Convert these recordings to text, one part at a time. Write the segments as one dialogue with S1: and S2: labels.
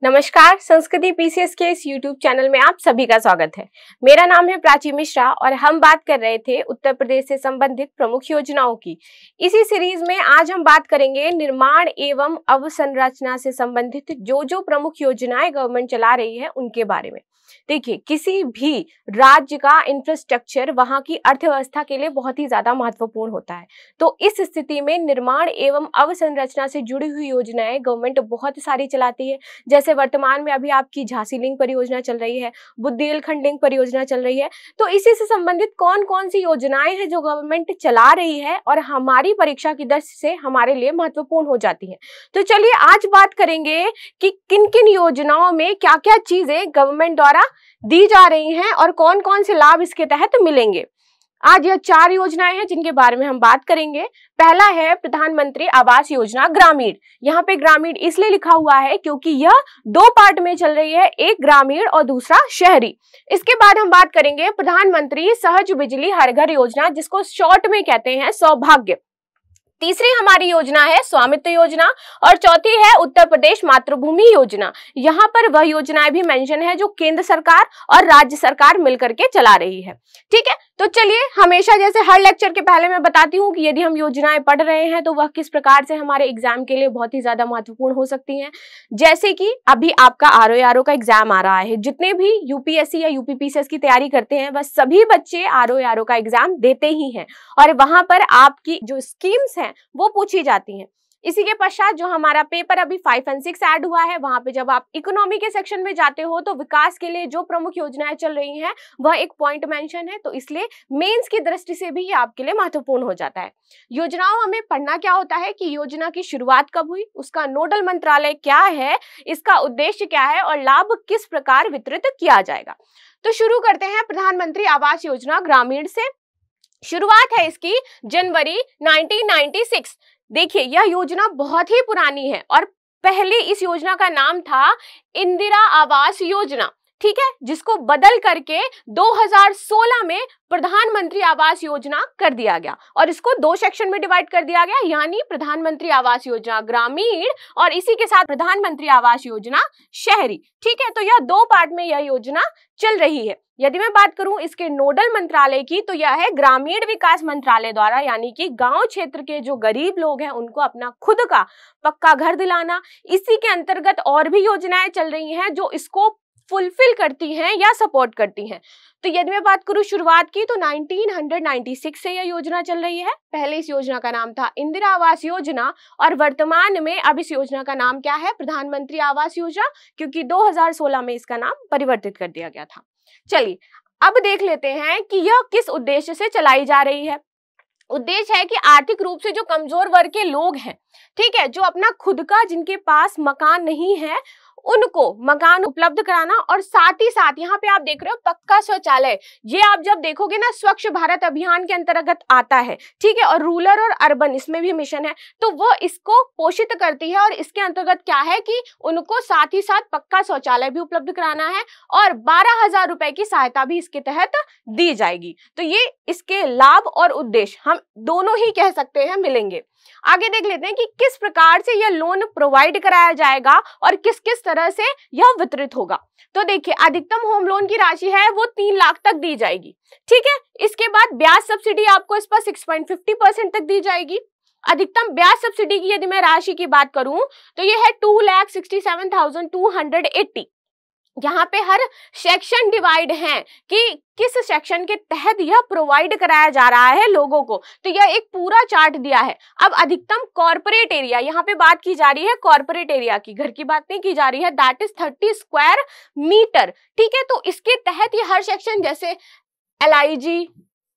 S1: नमस्कार, संस्कृति पीसीएस के इस यूट्यूब चैनल में आप सभी का स्वागत है। मेरा नाम है प्राची मिश्रा और हम बात कर रहे थे उत्तर प्रदेश से संबंधित प्रमुख योजनाओं की। इसी सीरीज में आज हम बात करेंगे निर्माण एवं अवसंरचना से संबंधित जो प्रमुख योजनाएं गवर्नमेंट चला रही है उनके बारे में। देखिए, किसी भी राज्य का इंफ्रास्ट्रक्चर वहां की अर्थव्यवस्था के लिए बहुत ही ज्यादा महत्वपूर्ण होता है। तो इस स्थिति में निर्माण एवं अवसंरचना से जुड़ी हुई योजनाएं गवर्नमेंट बहुत सारी चलाती है। जैसे वर्तमान में अभी आपकी झांसी लिंक परियोजना चल रही है, बुंदेलखंड लिंक परियोजना चल रही है। तो इसी से संबंधित कौन कौन सी योजनाएं हैं जो गवर्नमेंट चला रही है और हमारी परीक्षा की दृष्टि से हमारे लिए महत्वपूर्ण हो जाती है। तो चलिए आज बात करेंगे कि किन किन योजनाओं में क्या क्या चीजें गवर्नमेंट द्वारा दी जा रही हैं और कौन कौन से लाभ इसके तहत मिलेंगे। आज यह 4 योजनाएं हैं जिनके बारे में हम बात करेंगे। पहला है प्रधानमंत्री आवास योजना ग्रामीण। यहाँ पे ग्रामीण इसलिए लिखा हुआ है क्योंकि यह 2 पार्ट में चल रही है, एक ग्रामीण और दूसरा शहरी। इसके बाद हम बात करेंगे प्रधानमंत्री सहज बिजली हर घर योजना, जिसको शॉर्ट में कहते हैं सौभाग्य। तीसरी हमारी योजना है स्वामित्व योजना और चौथी है उत्तर प्रदेश मातृभूमि योजना। यहाँ पर वह योजनाएं भी मेंशन है जो केंद्र सरकार और राज्य सरकार मिलकर के चला रही है। ठीक है, तो चलिए हमेशा जैसे हर लेक्चर के पहले मैं बताती हूँ कि यदि हम योजनाएं पढ़ रहे हैं तो वह किस प्रकार से हमारे एग्जाम के लिए बहुत ही ज्यादा महत्वपूर्ण हो सकती हैं। जैसे कि अभी आपका आरओ का एग्जाम आ रहा है, जितने भी यूपीएससी या यूपीपीसीएस की तैयारी करते हैं वह सभी बच्चे आरओ का एग्जाम देते ही हैं और वहां पर आपकी जो स्कीम्स हैं वो पूछी जाती हैं। इसी के पश्चात जो हमारा पेपर अभी 5 और 6 ऐड हुआ है, वहां पे जब आप इकोनॉमी के सेक्शन में जाते हो तो विकास के लिए जो प्रमुख योजनाएं चल रही हैं वह एक पॉइंट मेंशन है। तो इसलिए मेंस की दृष्टि से भी ये आपके लिए महत्वपूर्ण हो जाता है। योजनाओं हमें पढ़ना क्या होता है कि योजना की शुरुआत कब हुई, उसका नोडल मंत्रालय क्या है, इसका उद्देश्य क्या है और लाभ किस प्रकार वितरित किया जाएगा। तो शुरू करते हैं प्रधानमंत्री आवास योजना ग्रामीण से। शुरुआत है इसकी जनवरी 1996। देखिए, यह योजना बहुत ही पुरानी है और पहले इस योजना का नाम था इंदिरा आवास योजना, ठीक है, जिसको बदल करके 2016 में प्रधानमंत्री आवास योजना कर दिया गया और इसको 2 सेक्शन में डिवाइड कर दिया गया, यानी प्रधानमंत्री आवास योजना ग्रामीण और इसी के साथ प्रधानमंत्री आवास योजना शहरी। ठीक है, तो यह 2 पार्ट में यह योजना चल रही है। यदि मैं बात करूं इसके नोडल मंत्रालय की तो यह है ग्रामीण विकास मंत्रालय द्वारा, यानी कि गांव क्षेत्र के जो गरीब लोग हैं उनको अपना खुद का पक्का घर दिलाना। इसी के अंतर्गत और भी योजनाएं चल रही हैं जो इसको फुलफिल करती हैं या सपोर्ट करती हैं। तो यदि मैं बात करूं शुरुआत की तो 1996 से यह योजना चल रही है। पहले इस योजना का नाम था इंदिरा आवास योजना और वर्तमान में अब इस योजना का नाम क्या है, प्रधानमंत्री आवास योजना, क्योंकि 2016 में इसका नाम परिवर्तित कर दिया गया था। चलिए अब देख लेते हैं कि यह किस उद्देश्य से चलाई जा रही है। उद्देश्य है कि आर्थिक रूप से जो कमजोर वर्ग के लोग हैं, ठीक है, जो अपना खुद का जिनके पास मकान नहीं है उनको मकान उपलब्ध कराना और साथ ही साथ यहाँ पे आप देख रहे हो पक्का शौचालय, ये आप जब देखोगे ना स्वच्छ भारत अभियान के अंतर्गत आता है, ठीक है, और रूरल और अर्बन इसमें भी मिशन है, तो वो इसको पोषित करती है और इसके अंतर्गत क्या है कि उनको साथ ही साथ पक्का शौचालय भी उपलब्ध कराना है और 12,000 रुपए की सहायता भी इसके तहत दी जाएगी। तो ये इसके लाभ और उद्देश्य हम दोनों ही कह सकते हैं मिलेंगे। आगे देख लेते हैं कि किस प्रकार से यह लोन प्रोवाइड कराया जाएगा और किस किस तरह से यह वितरित होगा। तो देखिए, अधिकतम होम लोन की राशि है वो 3 लाख तक दी जाएगी, ठीक है। इसके बाद ब्याज सब्सिडी आपको इस पर 6.50% तक दी जाएगी। अधिकतम ब्याज सब्सिडी की यदि मैं राशि की बात करूं तो यह है 2,67,280। यहाँ पे हर सेक्शन डिवाइड है कि किस सेक्शन के तहत यह प्रोवाइड कराया जा रहा है लोगों को, तो यह एक पूरा चार्ट दिया है। अब अधिकतम कॉर्पोरेट एरिया, यहाँ पे बात की जा रही है कॉर्पोरेट एरिया की, घर की बात नहीं की जा रही है, दैट इज 30 स्क्वायर मीटर, ठीक है। तो इसके तहत ये हर सेक्शन जैसे LIG,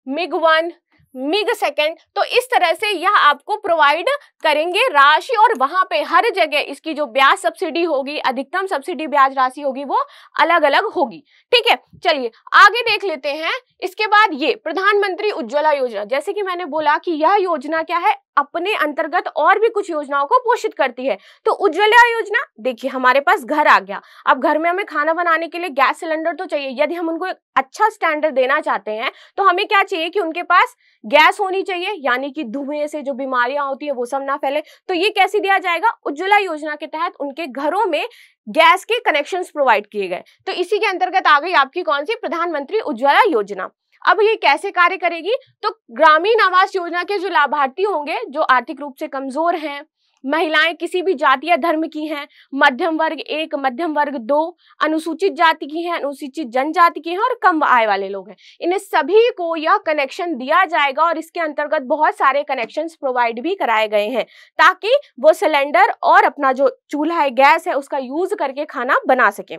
S1: MIG-1, MIG-2, तो इस तरह से यह आपको प्रोवाइड करेंगे राशि और वहां पे हर जगह इसकी जो ब्याज सब्सिडी होगी, अधिकतम सब्सिडी ब्याज राशि होगी वो अलग अलग होगी, ठीक है। चलिए आगे देख लेते हैं। इसके बाद ये प्रधानमंत्री उज्ज्वला योजना, जैसे कि मैंने बोला कि यह योजना क्या है, अपने अंतर्गत और भी कुछ योजनाओं को पोषित करती है। तो उज्ज्वला योजना, देखिए हमारे पास घर आ गया, अब घर में हमें खाना बनाने के लिए गैस सिलेंडर तो चाहिए। यदि हम उनको एक अच्छा स्टैंडर्ड देना चाहते हैं तो हमें क्या चाहिए कि उनके पास गैस होनी चाहिए, यानी कि धुएं से जो बीमारियां होती है वो सब ना फैले। तो ये कैसे दिया जाएगा? उज्ज्वला योजना के तहत उनके घरों में गैस के कनेक्शंस प्रोवाइड किए गए। तो इसी के अंतर्गत आ गई आपकी कौन सी? प्रधानमंत्री उज्ज्वला योजना। अब ये कैसे कार्य करेगी? तो ग्रामीण आवास योजना के जो लाभार्थी होंगे, जो आर्थिक रूप से कमजोर हैं, महिलाएं किसी भी जाति या धर्म की हैं, मध्यम वर्ग 1, मध्यम वर्ग 2, अनुसूचित जाति की हैं, अनुसूचित जनजाति की हैं और कम आय वाले लोग हैं, इन्हें सभी को यह कनेक्शन दिया जाएगा। और इसके अंतर्गत बहुत सारे कनेक्शंस प्रोवाइड भी कराए गए हैं ताकि वो सिलेंडर और अपना जो चूल्हा है, गैस है, उसका यूज करके खाना बना सके।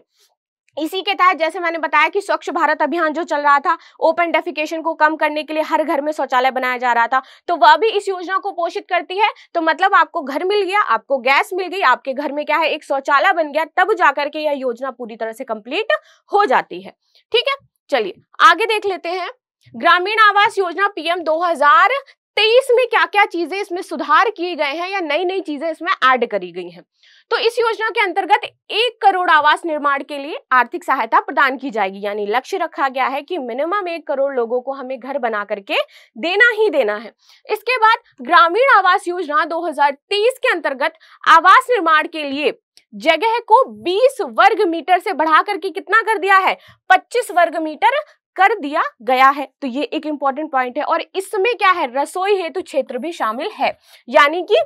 S1: इसी के तहत जैसे मैंने बताया कि स्वच्छ भारत अभियान जो चल रहा था, ओपन डेफिकेशन को कम करने के लिए हर घर में शौचालय बनाया जा रहा था, तो वह भी इस योजना को पोषित करती है। तो मतलब आपको घर मिल गया, आपको गैस मिल गई, आपके घर में क्या है, एक शौचालय बन गया, तब जाकर के यह योजना पूरी तरह से कंप्लीट हो जाती है। ठीक है, चलिए आगे देख लेते हैं। ग्रामीण आवास योजना PM 2023 में क्या क्या चीजें इसमें सुधार किए गए हैं या नई नई चीजें इसमें ऐड करी गई हैं। तो इस योजना के अंतर्गत 1 करोड़ आवास निर्माण के लिए आर्थिक सहायता प्रदान की जाएगी, यानी लक्ष्य रखा गया है कि मिनिमम 1 करोड़ लोगों को हमें घर बना करके देना ही देना है। इसके बाद ग्रामीण आवास योजना 2023 के अंतर्गत आवास निर्माण के लिए जगह को 20 वर्ग मीटर से बढ़ा करके कितना कर दिया है? 25 वर्ग मीटर कर दिया गया है। तो ये एक इंपॉर्टेंट पॉइंट है। और इसमें क्या है, रसोई हेतु क्षेत्र भी शामिल है, यानी कि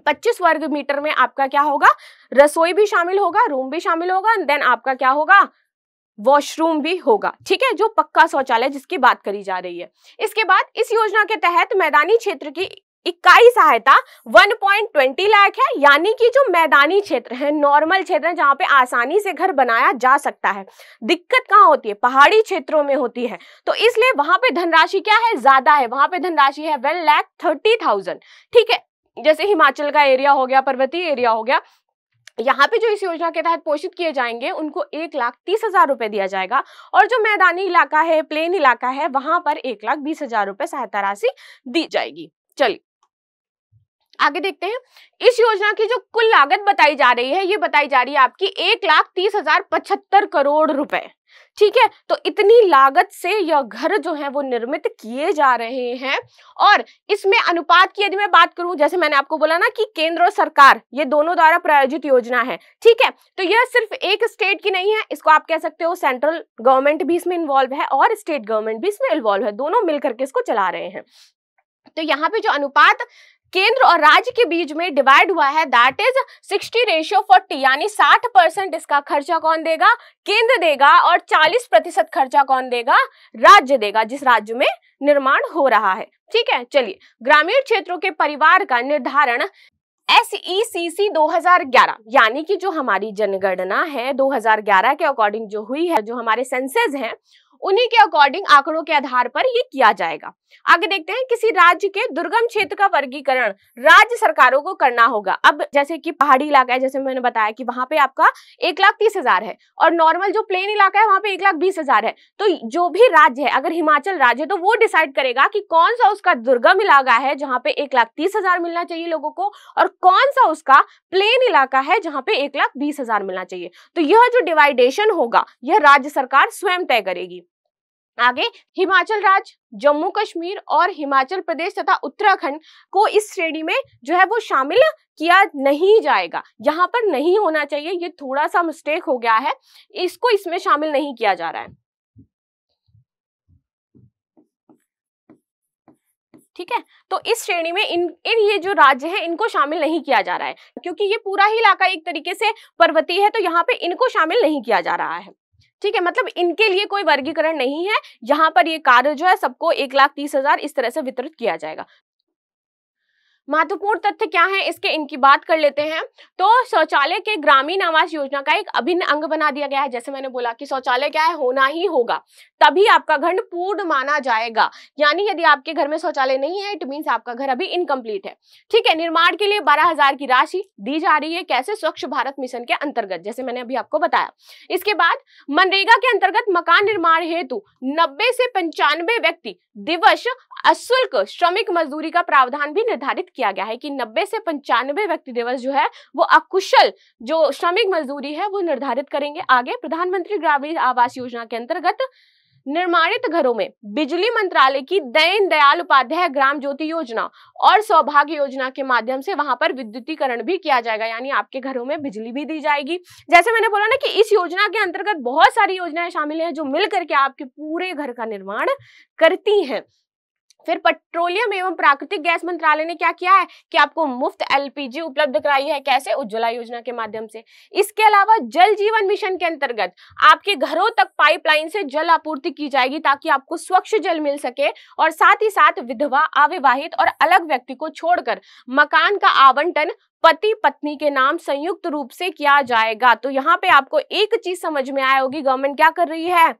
S1: 25 वर्ग मीटर में आपका क्या होगा, रसोई भी शामिल होगा, रूम भी शामिल होगा, देन आपका क्या होगा, वॉशरूम भी होगा। ठीक है, जो पक्का शौचालय जिसकी बात करी जा रही है। इसके बाद इस योजना के तहत मैदानी क्षेत्र की इकाई सहायता 1.20 लाख है, यानी कि जो मैदानी क्षेत्र है, नॉर्मल क्षेत्र है, जहां पे आसानी से घर बनाया जा सकता है। दिक्कत कहां होती है? पहाड़ी क्षेत्रों में होती है, तो इसलिए वहां पे धनराशि क्या है, ज्यादा है, वहां पे धनराशि है 1,30,000। ठीक है, जैसे हिमाचल का एरिया हो गया, पर्वतीय एरिया हो गया, यहाँ पे जो इस योजना के तहत पोषित किए जाएंगे उनको 1,30,000 रुपए दिया जाएगा। और जो मैदानी इलाका है, प्लेन इलाका है, वहां पर 1,20,000 रुपए सहायता राशि दी जाएगी। चलिए आगे देखते हैं। इस योजना की जो कुल लागत बताई जा रही है, ये बताई जा रही है आपकी 1,30,075 करोड़ रुपए। ठीक है, तो इतनी लागत से यह घर जो है वो निर्मित किए जा रहे हैं। और इसमें अनुपात की यदि मैं बात करूं, जैसे मैंने आपको बोला ना कि केंद्र और सरकार ये दोनों द्वारा प्रायोजित योजना है। ठीक है, तो यह सिर्फ एक स्टेट की नहीं है, इसको आप कह सकते हो सेंट्रल गवर्नमेंट भी इसमें इन्वॉल्व है और स्टेट गवर्नमेंट भी इसमें इन्वॉल्व है, दोनों मिलकर के इसको चला रहे हैं। तो यहाँ पे जो अनुपात केंद्र और राज्य के बीच में डिवाइड हुआ है, दैट इज 60:40, यानी 60% इसका खर्चा कौन देगा? केंद्र देगा, और 40% खर्चा कौन देगा? राज्य देगा, जिस राज्य में निर्माण हो रहा है। ठीक है, चलिए ग्रामीण क्षेत्रों के परिवार का निर्धारण SECC 2011, यानी कि जो हमारी जनगणना है 2011 के अकॉर्डिंग जो हुई है, जो हमारे सेंसस हैं उन्हीं के अकॉर्डिंग आंकड़ों के आधार पर ये किया जाएगा। आगे देखते हैं, किसी राज्य के दुर्गम क्षेत्र का वर्गीकरण राज्य सरकारों को करना होगा। अब जैसे कि पहाड़ी इलाका है, जैसे मैंने बताया कि वहां पे आपका 1,30,000 है, और नॉर्मल जो प्लेन इलाका है वहां पे 1,20,000 है। तो जो भी राज्य है, अगर हिमाचल राज्य है तो वो डिसाइड करेगा कि कौन सा उसका दुर्गम इलाका है जहां पे 1,30,000 मिलना चाहिए लोगों को, और कौन सा उसका प्लेन इलाका है जहां पे 1,20,000 मिलना चाहिए। तो यह जो डिवाइडेशन होगा यह राज्य सरकार स्वयं तय करेगी। आगे हिमाचल राज्य, जम्मू कश्मीर और हिमाचल प्रदेश तथा उत्तराखंड को इस श्रेणी में जो है वो शामिल किया नहीं जाएगा। यहाँ पर नहीं होना चाहिए, ये थोड़ा सा मिस्टेक हो गया है, इसको इसमें शामिल नहीं किया जा रहा है। ठीक है, तो इस श्रेणी में इन ये जो राज्य हैं इनको शामिल नहीं किया जा रहा है, क्योंकि ये पूरा ही इलाका एक तरीके से पर्वतीय है, तो यहाँ पे इनको शामिल नहीं किया जा रहा है। ठीक है, मतलब इनके लिए कोई वर्गीकरण नहीं है, यहाँ पर ये कार्य जो है सबको 1,30,000 इस तरह से वितरित किया जाएगा। महत्वपूर्ण तथ्य क्या है इसके, इनकी बात कर लेते हैं। तो शौचालय के ग्रामीण आवास योजना का एक अभिन्न अंग बना दिया गया है। जैसे मैंने बोला कि शौचालय क्या है, होना ही होगा, तभी आपका घर पूर्ण माना जाएगा। यानी यदि आपके घर में शौचालय नहीं है, इट मींस आपका घर अभी इनकम्प्लीट है। ठीक है, निर्माण के लिए 12,000 की राशि दी जा रही है। कैसे? स्वच्छ भारत मिशन के अंतर्गत, जैसे मैंने अभी आपको बताया। इसके बाद मनरेगा के अंतर्गत मकान निर्माण हेतु 90 से 95 व्यक्ति दिवस अशुल्क श्रमिक मजदूरी का प्रावधान भी निर्धारित किया गया है कि 90 से 95 व्यक्ति दिवस जो है वो अकुशल जो श्रमिक मजदूरी है वो निर्धारित करेंगे। आगे प्रधानमंत्री ग्रामीण आवास योजना के अंतर्गत निर्माणित घरों में बिजली मंत्रालय की दीन दयाल उपाध्याय ग्राम ज्योति योजना और सौभाग्य योजना के माध्यम से वहां पर विद्युतीकरण भी किया जाएगा, यानी आपके घरों में बिजली भी दी जाएगी। जैसे मैंने बोला ना कि इस योजना के अंतर्गत बहुत सारी योजनाएं शामिल हैं जो मिलकर के आपके पूरे घर का निर्माण करती हैं। फिर पेट्रोलियम एवं प्राकृतिक गैस मंत्रालय ने क्या किया है कि आपको मुफ्त एलपीजी उपलब्ध कराई है। कैसे? उज्ज्वला योजना के माध्यम से। इसके अलावा जल जीवन मिशन के अंतर्गत आपके घरों तक पाइपलाइन से जल आपूर्ति की जाएगी ताकि आपको स्वच्छ जल मिल सके, और साथ ही साथ विधवा, अविवाहित और अलग व्यक्ति को छोड़कर मकान का आवंटन पति पत्नी के नाम संयुक्त रूप से किया जाएगा। तो यहाँ पे आपको एक चीज समझ में आया होगी, गवर्नमेंट क्या कर रही है?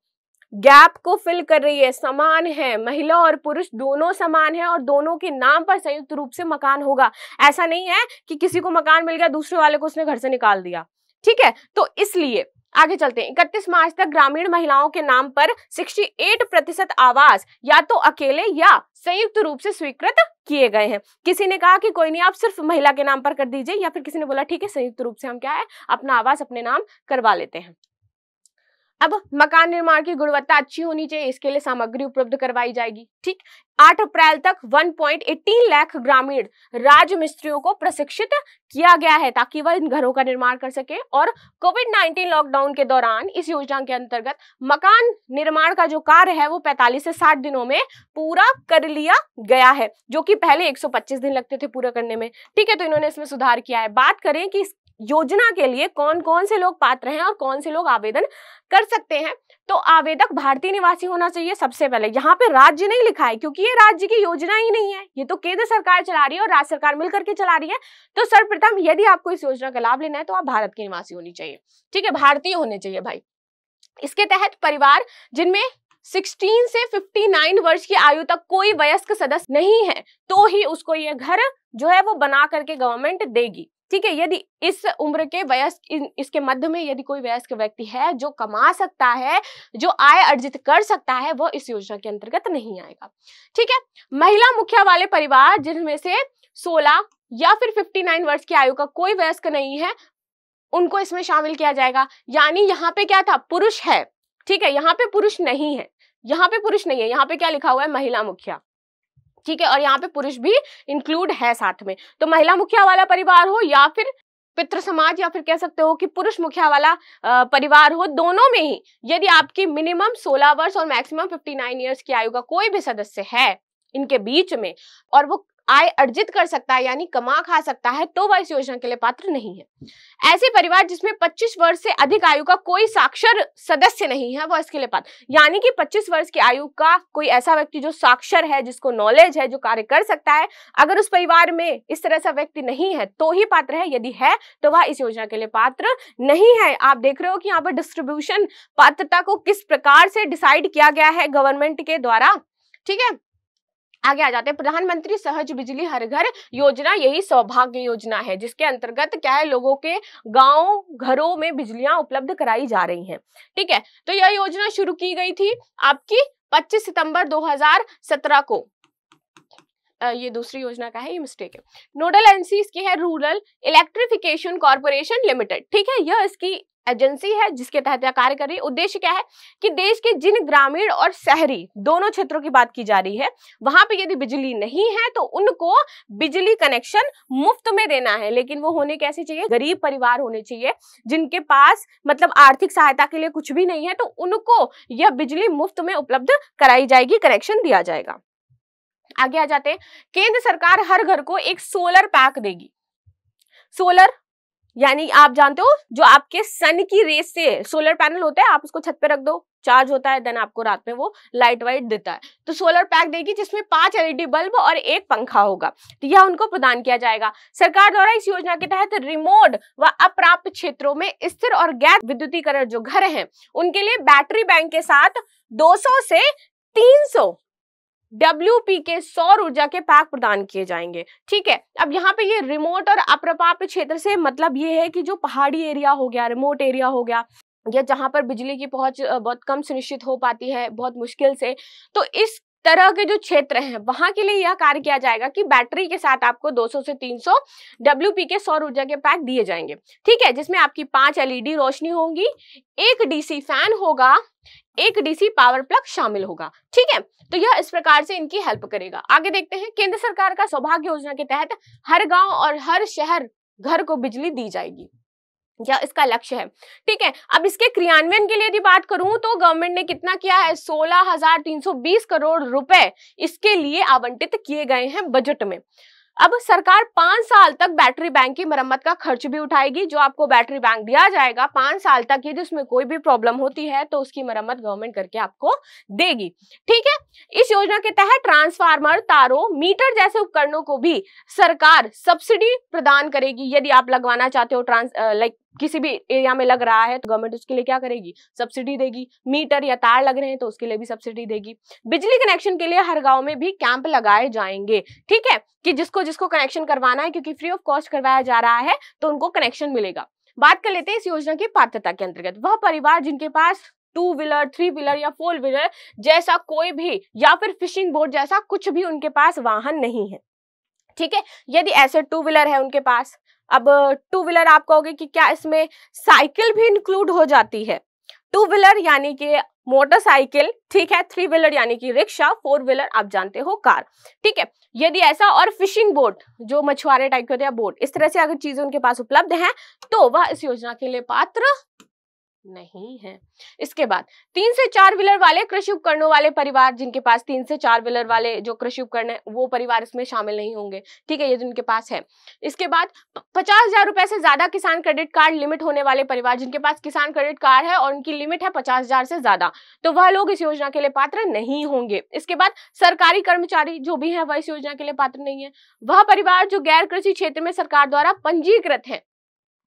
S1: गैप को फिल कर रही है। समान है, महिला और पुरुष दोनों समान है और दोनों के नाम पर संयुक्त रूप से मकान होगा। ऐसा नहीं है कि किसी को मकान मिल गया, दूसरे वाले को उसने घर से निकाल दिया। ठीक है, तो इसलिए आगे चलते हैं। 31 मार्च तक ग्रामीण महिलाओं के नाम पर 68% आवास या तो अकेले या संयुक्त रूप से स्वीकृत किए गए हैं। किसी ने कहा कि कोई नहीं, आप सिर्फ महिला के नाम पर कर दीजिए, या फिर किसी ने बोला ठीक है संयुक्त रूप से हम क्या है अपना आवास अपने नाम करवा लेते हैं। अब मकान निर्माण की गुणवत्ता अच्छी होनी चाहिए, इसके लिए सामग्री उपलब्ध करवाई जाएगी। ठीक, 8 अप्रैल तक 1.18 लाख ग्रामीण राजमिस्त्रियों को प्रशिक्षित किया गया है ताकि वह इन घरों का निर्माण कर सके। और कोविड-19 लॉकडाउन के दौरान इस योजना के अंतर्गत मकान निर्माण का जो कार्य है वो 45 से 60 दिनों में पूरा कर लिया गया है, जो कि पहले 125 दिन लगते थे पूरा करने में। ठीक है, तो इन्होंने इसमें सुधार किया है। बात करें कि योजना के लिए कौन कौन से लोग पात्र हैं और कौन से लोग आवेदन कर सकते हैं, तो आवेदक भारतीय निवासी होना चाहिए सबसे पहले। यहाँ पे राज्य नहीं लिखा है क्योंकि ये राज्य की योजना ही नहीं है, ये तो केंद्र सरकार चला रही है और राज्य सरकार मिलकर के चला रही है। तो सर्वप्रथम यदि आपको इस योजना का लाभ लेना है तो आप भारत के निवासी होनी चाहिए। ठीक है, भारतीय होने चाहिए भाई। इसके तहत परिवार जिनमें 16 से 59 वर्ष की आयु तक कोई वयस्क सदस्य नहीं है तो ही उसको ये घर जो है वो बना करके गवर्नमेंट देगी। ठीक है, यदि इस उम्र के वयस्क, इसके मध्य में यदि कोई वयस्क व्यक्ति है जो कमा सकता है, जो आय अर्जित कर सकता है, वो इस योजना के अंतर्गत नहीं आएगा। ठीक है, महिला मुखिया वाले परिवार जिनमें से 16 या फिर 59 वर्ष की आयु का कोई वयस्क नहीं है, उनको इसमें शामिल किया जाएगा। यानी यहाँ पे क्या था, पुरुष है। ठीक है, यहाँ पे पुरुष नहीं है, यहाँ पे पुरुष नहीं है, यहाँ पे क्या लिखा हुआ है, महिला मुखिया। ठीक है, और यहाँ पे पुरुष भी इंक्लूड है साथ में। तो महिला मुखिया वाला परिवार हो या फिर पितृ समाज, या फिर कह सकते हो कि पुरुष मुखिया वाला परिवार हो, दोनों में ही यदि आपकी मिनिमम 16 वर्ष और मैक्सिमम 59 ईयर्स की आयु का कोई भी सदस्य है इनके बीच में और वो आय अर्जित कर सकता है यानी कमा खा सकता है, तो वह इस योजना के लिए पात्र नहीं है। ऐसे परिवार जिसमें 25 वर्ष से अधिक आयु का कोई साक्षर सदस्य नहीं है, वह इसके लिए पात्र, यानी कि 25 वर्ष की आयु का कोई ऐसा व्यक्ति जो साक्षर है, जिसको नॉलेज है, जो कार्य कर सकता है, अगर उस परिवार में इस तरह से व्यक्ति नहीं है तो ही पात्र है, यदि है तो वह इस योजना के लिए पात्र नहीं है। आप देख रहे हो कि यहाँ पर डिस्ट्रीब्यूशन पात्रता को किस प्रकार से डिसाइड किया गया है गवर्नमेंट के द्वारा। ठीक है, आगे आ जाते हैं। प्रधानमंत्री सहज बिजली हर घर योजना, यही सौभाग्य योजना है जिसके अंतर्गत क्या है, लोगों के गांव घरों में बिजलियां उपलब्ध कराई जा रही हैं। ठीक है, तो यह योजना शुरू की गई थी आपकी 25 सितंबर 2017 को। ये दूसरी योजना का है, ये मिस्टेक है। नोडल एजेंसी इसकी है रूरल इलेक्ट्रिफिकेशन कॉर्पोरेशन लिमिटेड। ठीक है, यह इसकी एजेंसी है जिसके तहत यह कार्य कर रही है। उद्देश्य क्या है कि देश के जिन ग्रामीण और शहरी दोनों क्षेत्रों की बात की जा रही है, वहां पे यदि बिजली नहीं है तो उनको बिजली कनेक्शन मुफ्त में देना है। लेकिन वो होने कैसे चाहिए, गरीब परिवार होने चाहिए जिनके पास मतलब आर्थिक सहायता के लिए कुछ भी नहीं है, तो उनको यह बिजली मुफ्त में उपलब्ध कराई जाएगी, कनेक्शन दिया जाएगा। आगे आ जाते हैं। केंद्र सरकार हर घर को एक सोलर पैक देगी। सोलर यानी आप जानते हो जो आपके सन की रेस से सोलर पैनल होता है, आप उसको छत पे रख दो, चार्ज होता है, देन आपको रात में वो लाइट वाइट देता है। तो सोलर पैक देगी जिसमें 5 LED बल्ब और 1 पंखा होगा, तो यह उनको प्रदान किया जाएगा। सरकार द्वारा इस योजना के तहत रिमोट व अप्राप्त क्षेत्रों में स्थिर और गैस विद्युतीकरण जो घर हैं उनके लिए बैटरी बैंक के साथ 200 से 300 WP के सौर ऊर्जा के पैक प्रदान किए जाएंगे। ठीक है, अब यहाँ पे ये रिमोट और अप्राप्त क्षेत्र से मतलब ये है कि जो पहाड़ी एरिया हो गया, रिमोट एरिया हो गया, या जहां पर बिजली की पहुंच बहुत कम सुनिश्चित हो पाती है, बहुत मुश्किल से, तो इस तरह के जो क्षेत्र हैं वहां के लिए यह कार्य किया जाएगा कि बैटरी के साथ आपको 200 से 300 WP के सौर ऊर्जा के पैक दिए जाएंगे। ठीक है, जिसमें आपकी 5 LED रोशनी होंगी, 1 DC फैन होगा, एक डीसी पावर प्लग शामिल होगा। ठीक है, तो यह इस प्रकार से इनकी हेल्प करेगा। आगे देखते हैं, केंद्र सरकार का सौभाग्य योजना के तहत हर गांव और हर शहर घर को बिजली दी जाएगी, या इसका लक्ष्य है। ठीक है, अब इसके क्रियान्वयन के लिए यदि बात करूं तो गवर्नमेंट ने कितना किया है, 16,320 करोड़ रुपए इसके लिए आवंटित किए गए हैं बजट में। अब सरकार 5 साल तक बैटरी बैंक की मरम्मत का खर्च भी उठाएगी। जो आपको बैटरी बैंक दिया जाएगा 5 साल तक, यदि उसमें कोई भी प्रॉब्लम होती है तो उसकी मरम्मत गवर्नमेंट करके आपको देगी। ठीक है, इस योजना के तहत ट्रांसफार्मर, तारों, मीटर जैसे उपकरणों को भी सरकार सब्सिडी प्रदान करेगी। यदि आप लगवाना चाहते हो किसी भी एरिया में लग रहा है तो गवर्नमेंट उसके लिए क्या करेगी, सब्सिडी देगी। मीटर या तार लग रहे हैं तो उसके लिए भी सब्सिडी देगी। बिजली कनेक्शन के लिए हर गांव में भी कैंप लगाए जाएंगे। ठीक है, कि जिसको जिसको कनेक्शन करवाना है, क्योंकि फ्री ऑफ कॉस्ट करवाया जा रहा है तो उनको कनेक्शन मिलेगा। बात कर लेते हैं इस योजना की पात्रता के अंतर्गत। वह परिवार जिनके पास 2 व्हीलर, 3 व्हीलर या 4 व्हीलर जैसा कोई भी, या फिर फिशिंग बोट जैसा कुछ भी उनके पास वाहन नहीं है। ठीक है, यदि ऐसे 2 व्हीलर है उनके पास, अब 2 व्हीलर आप कहोगे कि क्या इसमें साइकिल भी इंक्लूड हो जाती है? 2 व्हीलर यानी कि मोटरसाइकिल, ठीक है, 3 व्हीलर यानी कि रिक्शा, 4 व्हीलर आप जानते हो कार। ठीक है, यदि ऐसा, और फिशिंग बोट जो मछुआरे टाइप के होते हैं बोट, इस तरह से अगर चीजें उनके पास उपलब्ध हैं तो वह इस योजना के लिए पात्र नहीं है। इसके बाद 3 से 4 व्हीलर वाले कृषि उपकरणों वाले परिवार, जिनके पास 3 से 4 व्हीलर वाले जो कृषि उपकरण है वो परिवार इसमें शामिल नहीं होंगे। ठीक है, ये जिनके पास है। इसके बाद 50,000 रुपए से ज्यादा किसान क्रेडिट कार्ड लिमिट होने वाले परिवार, जिनके पास किसान क्रेडिट कार्ड है और उनकी लिमिट है 50,000 से ज्यादा, तो वह लोग इस योजना के लिए पात्र नहीं होंगे। इसके बाद सरकारी कर्मचारी जो भी है वह इस योजना के लिए पात्र नहीं है। वह परिवार जो गैर कृषि क्षेत्र में सरकार द्वारा पंजीकृत है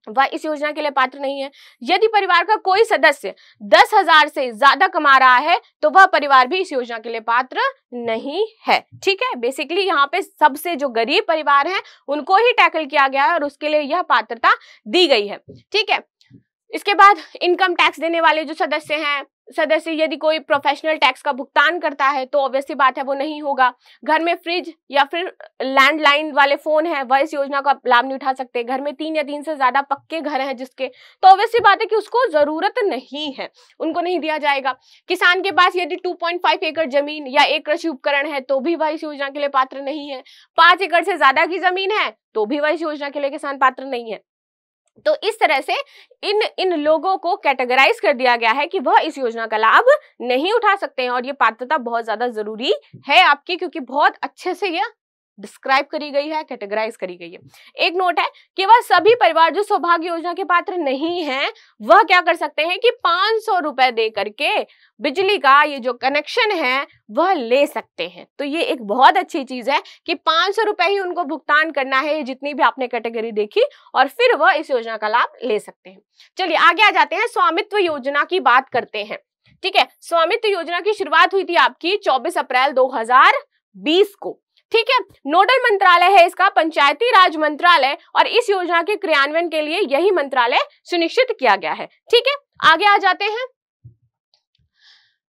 S1: वह इस योजना के लिए पात्र नहीं है। यदि परिवार का कोई सदस्य 10,000 से ज्यादा कमा रहा है तो वह परिवार भी इस योजना के लिए पात्र नहीं है। ठीक है, बेसिकली यहाँ पे सबसे जो गरीब परिवार हैं उनको ही टैकल किया गया है और उसके लिए यह पात्रता दी गई है। ठीक है, इसके बाद इनकम टैक्स देने वाले जो सदस्य यदि कोई प्रोफेशनल टैक्स का भुगतान करता है तो ऑब्वियस सी बात है वो नहीं होगा। घर में फ्रिज या फिर लैंडलाइन वाले फोन है वह इस योजना का लाभ नहीं उठा सकते। घर में 3 या 3 से ज्यादा पक्के घर हैं जिसके, तो ऑब्वियस सी बात है कि उसको जरूरत नहीं है, उनको नहीं दिया जाएगा। किसान के पास यदि 2.5 एकड़ जमीन या एक कृषि उपकरण है तो भी वह इस योजना के लिए पात्र नहीं है। 5 एकड़ से ज्यादा की जमीन है तो भी वह इस योजना के लिए किसान पात्र नहीं है। तो इस तरह से इन लोगों को कैटेगराइज कर दिया गया है कि वह इस योजना का लाभ नहीं उठा सकते हैं। और ये पात्रता बहुत ज्यादा जरूरी है आपकी, क्योंकि बहुत अच्छे से यह डिस्क्राइब करी गई है, कैटेगराइज करी गई है। एक नोट है कि वह सभी परिवार जो सौभाग्य योजना के पात्र नहीं हैं वह क्या कर सकते हैं कि 500 रुपए दे करके बिजली का ये जो कनेक्शन है वह ले सकते हैं। तो ये एक बहुत अच्छी चीज है कि 500 रुपए ही उनको भुगतान करना है, जितनी भी आपने कैटेगरी देखी, और फिर वह इस योजना का लाभ ले सकते हैं। चलिए आगे आ जाते हैं, स्वामित्व योजना की बात करते हैं। ठीक है, स्वामित्व योजना की शुरुआत हुई थी आपकी 24 अप्रैल 2020 को। ठीक है, नोडल मंत्रालय है इसका पंचायती राज मंत्रालय, और इस योजना के क्रियान्वयन के लिए यही मंत्रालय सुनिश्चित किया गया है। ठीक है, आगे आ जाते हैं।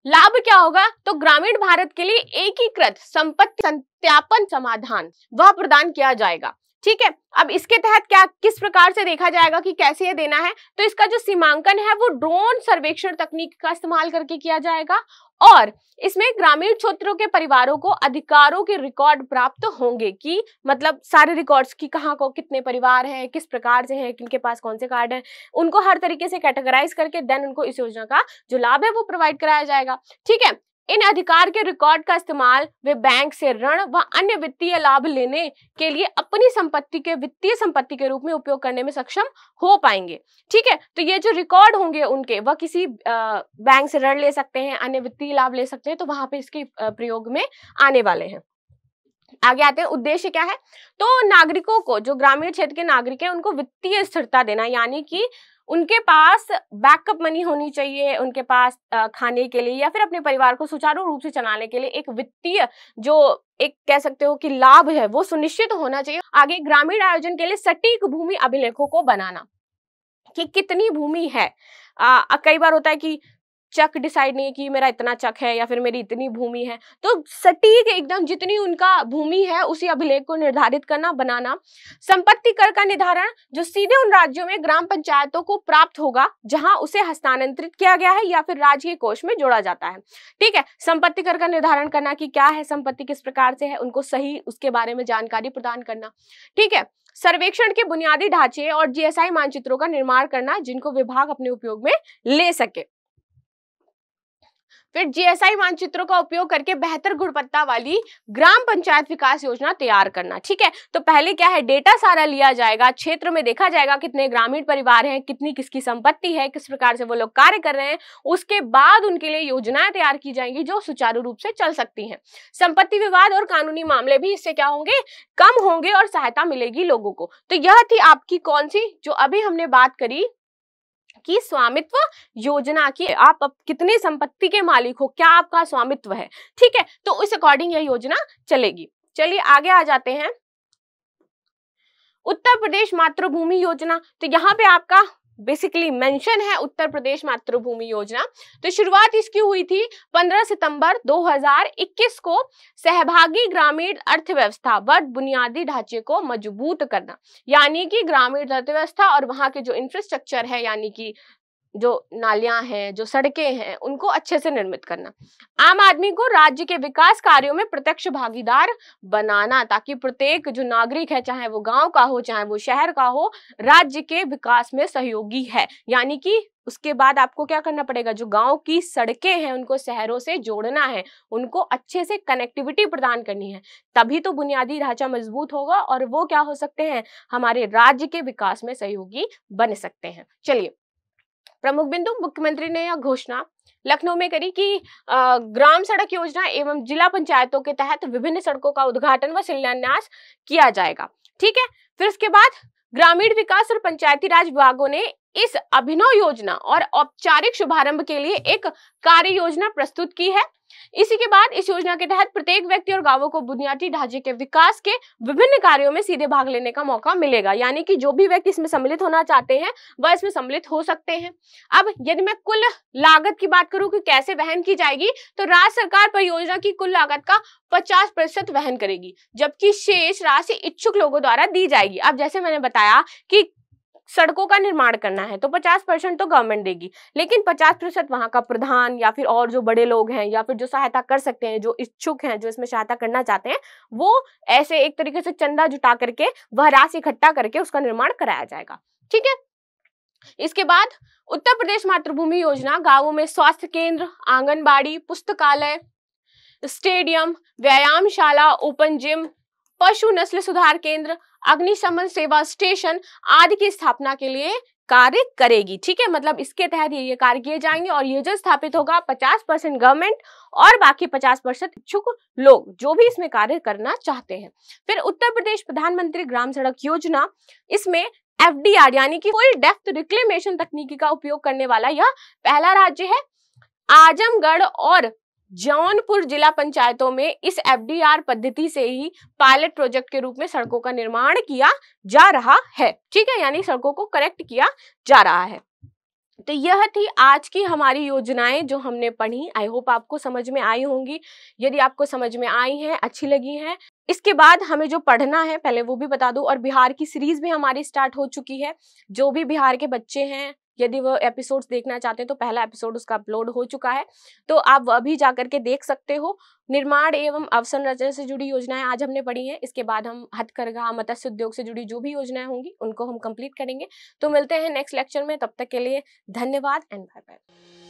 S1: लाभ क्या होगा, तो ग्रामीण भारत के लिए एकीकृत संपत्ति सत्यापन समाधान वह प्रदान किया जाएगा। ठीक है, अब इसके तहत क्या किस प्रकार से देखा जाएगा कि कैसे ये देना है, तो इसका जो सीमांकन है वो ड्रोन सर्वेक्षण तकनीक का इस्तेमाल करके किया जाएगा, और इसमें ग्रामीण क्षेत्रों के परिवारों को अधिकारों के रिकॉर्ड प्राप्त होंगे, कि मतलब सारे रिकॉर्ड्स की कहाँ को कितने परिवार हैं, किस प्रकार से हैं, किनके पास कौन से कार्ड हैं, उनको हर तरीके से कैटेगराइज करके देन उनको इस योजना का जो लाभ है वो प्रोवाइड कराया जाएगा। ठीक है, इन अधिकार के रिकॉर्ड का इस्तेमाल वे बैंक से ऋण व अन्य वित्तीय लाभ लेने के लिए अपनी संपत्ति के वित्तीय संपत्ति के रूप में उपयोग करने में सक्षम हो पाएंगे। ठीक है, तो ये जो रिकॉर्ड होंगे उनके, वह किसी बैंक से ऋण ले सकते हैं, अन्य वित्तीय लाभ ले सकते हैं, तो वहां पे इसके प्रयोग में आने वाले हैं। आगे आते हैं, उद्देश्य क्या है, तो नागरिकों को, जो ग्रामीण क्षेत्र के नागरिक हैं उनको वित्तीय स्थिरता देना, यानी कि उनके पास बैकअप मनी होनी चाहिए, उनके पास खाने के लिए या फिर अपने परिवार को सुचारू रूप से चलाने के लिए एक वित्तीय जो एक कह सकते हो कि लाभ है वो सुनिश्चित होना चाहिए। आगे, ग्रामीण आयोजन के लिए सटीक भूमि अभिलेखों को बनाना, कि कितनी भूमि है। कई बार होता है कि चक डिसाइड नहीं है कि मेरा इतना चक है या फिर मेरी इतनी भूमि है, तो सटीक एकदम जितनी उनका भूमि है उसी अभिलेख को निर्धारित करना, बनाना। संपत्ति कर का निर्धारण जो सीधे उन राज्यों में ग्राम पंचायतों को प्राप्त होगा जहां उसे हस्तांतरित किया गया है या फिर राज्य के कोष में जोड़ा जाता है। ठीक है, संपत्ति कर का निर्धारण करना कि क्या है, संपत्ति किस प्रकार से है, उनको सही उसके बारे में जानकारी प्रदान करना। ठीक है, सर्वेक्षण के बुनियादी ढांचे और जीएसआई मानचित्रों का निर्माण करना जिनको विभाग अपने उपयोग में ले सके। फिर जीएसआई मानचित्रों का उपयोग करके बेहतर गुणवत्ता वाली ग्राम पंचायत विकास योजना तैयार करना। ठीक है, तो पहले क्या है, डेटा सारा लिया जाएगा, क्षेत्र में देखा जाएगा कितने ग्रामीण परिवार हैं, कितनी किसकी संपत्ति है, किस प्रकार से वो लोग कार्य कर रहे हैं, उसके बाद उनके लिए योजनाएं तैयार की जाएंगी जो सुचारू रूप से चल सकती हैं। संपत्ति विवाद और कानूनी मामले भी इससे क्या होंगे, कम होंगे और सहायता मिलेगी लोगों को। तो यह थी आपकी कौन सी, जो अभी हमने बात करी कि स्वामित्व योजना की, आप अब कितनी संपत्ति के मालिक हो, क्या आपका स्वामित्व है। ठीक है, तो उस अकॉर्डिंग यह योजना चलेगी। चलिए आगे आ जाते हैं। उत्तर प्रदेश मातृभूमि योजना, तो यहाँ पे आपका बेसिकली मेंशन है उत्तर प्रदेश मातृभूमि योजना। तो शुरुआत इसकी हुई थी 15 सितंबर 2021 को। सहभागी ग्रामीण अर्थव्यवस्था व बुनियादी ढांचे को मजबूत करना, यानी कि ग्रामीण अर्थव्यवस्था और वहां के जो इंफ्रास्ट्रक्चर है, यानी कि जो नालियां हैं, जो सड़कें हैं, उनको अच्छे से निर्मित करना। आम आदमी को राज्य के विकास कार्यों में प्रत्यक्ष भागीदार बनाना, ताकि प्रत्येक जो नागरिक है, चाहे वो गांव का हो चाहे वो शहर का हो, राज्य के विकास में सहयोगी है। यानी कि उसके बाद आपको क्या करना पड़ेगा, जो गांव की सड़कें हैं उनको शहरों से जोड़ना है, उनको अच्छे से कनेक्टिविटी प्रदान करनी है, तभी तो बुनियादी ढांचा मजबूत होगा और वो क्या हो सकते हैं, हमारे राज्य के विकास में सहयोगी बन सकते हैं। चलिए, प्रमुख बिंदु, मुख्यमंत्री ने यह घोषणा लखनऊ में करी कि ग्राम सड़क योजना एवं जिला पंचायतों के तहत विभिन्न सड़कों का उद्घाटन व शिलान्यास किया जाएगा। ठीक है, फिर उसके बाद ग्रामीण विकास और पंचायती राज विभागों ने इस अभिनव योजना और औपचारिक शुभारंभ के लिए एक कार्य योजना प्रस्तुत की है। इसी के बाद इस योजना के तहत प्रत्येक व्यक्ति और गांवों को बुनियादी ढांचे के विकास के विभिन्न कार्यों में सीधे भाग लेने का मौका मिलेगा। यानी कि जो भी व्यक्ति इसमें सम्मिलित होना चाहते हैं वह इसमें सम्मिलित हो सकते हैं। अब यदि मैं कुल लागत की बात करूं कि कैसे वहन की जाएगी, तो राज्य सरकार परियोजना की कुल लागत का 50% वहन करेगी, जबकि शेष राशि इच्छुक लोगों द्वारा दी जाएगी। अब जैसे मैंने बताया कि सड़कों का निर्माण करना है तो 50% तो गवर्नमेंट देगी, लेकिन 50% वहां का प्रधान या फिर और जो बड़े लोग हैं या फिर जो सहायता कर सकते हैं, जो इच्छुक हैं, जो इसमें सहायता करना चाहते हैं, वो ऐसे एक तरीके से चंदा जुटा करके वह राशि इकट्ठा करके उसका निर्माण कराया जाएगा। ठीक है, इसके बाद उत्तर प्रदेश मातृभूमि योजना गांवों में स्वास्थ्य केंद्र, आंगनबाड़ी, पुस्तकालय, स्टेडियम, व्यायामशाला, ओपन जिम, पशु नस्ल सुधार केंद्र, अग्निशमन सेवा स्टेशन आदि की स्थापना के लिए कार्य करेगी। ठीक है, मतलब इसके तहत ये कार्य किए जाएंगे और ये जो स्थापित होगा 50% गवर्नमेंट और बाकी 50% इच्छुक लोग जो भी इसमें कार्य करना चाहते हैं। फिर उत्तर प्रदेश प्रधानमंत्री ग्राम सड़क योजना, इसमें FDR यानी कि फुल डेप्थ रिक्लेमेशन तकनीकी का उपयोग करने वाला यह पहला राज्य है। आजमगढ़ और जौनपुर जिला पंचायतों में इस FDR पद्धति से ही पायलट प्रोजेक्ट के रूप में सड़कों का निर्माण किया जा रहा है। ठीक है, यानी सड़कों को कनेक्ट किया जा रहा है। तो यह थी आज की हमारी योजनाएं जो हमने पढ़ी। आई होप आपको समझ में आई होंगी। यदि आपको समझ में आई हैं, अच्छी लगी हैं, इसके बाद हमें जो पढ़ना है पहले वो भी बता दूं। और बिहार की सीरीज भी हमारी स्टार्ट हो चुकी है। जो भी बिहार के बच्चे हैं, यदि वो एपिसोड्स देखना चाहते हैं तो पहला एपिसोड उसका अपलोड हो चुका है, तो आप अभी जाकर के देख सकते हो। निर्माण एवं अवसंरचना से जुड़ी योजनाएं आज हमने पढ़ी हैं। इसके बाद हम हथकरघा, मत्स्य उद्योग से जुड़ी जो भी योजनाएं होंगी उनको हम कंप्लीट करेंगे। तो मिलते हैं नेक्स्ट लेक्चर में, तब तक के लिए धन्यवाद एंड बाय बाय।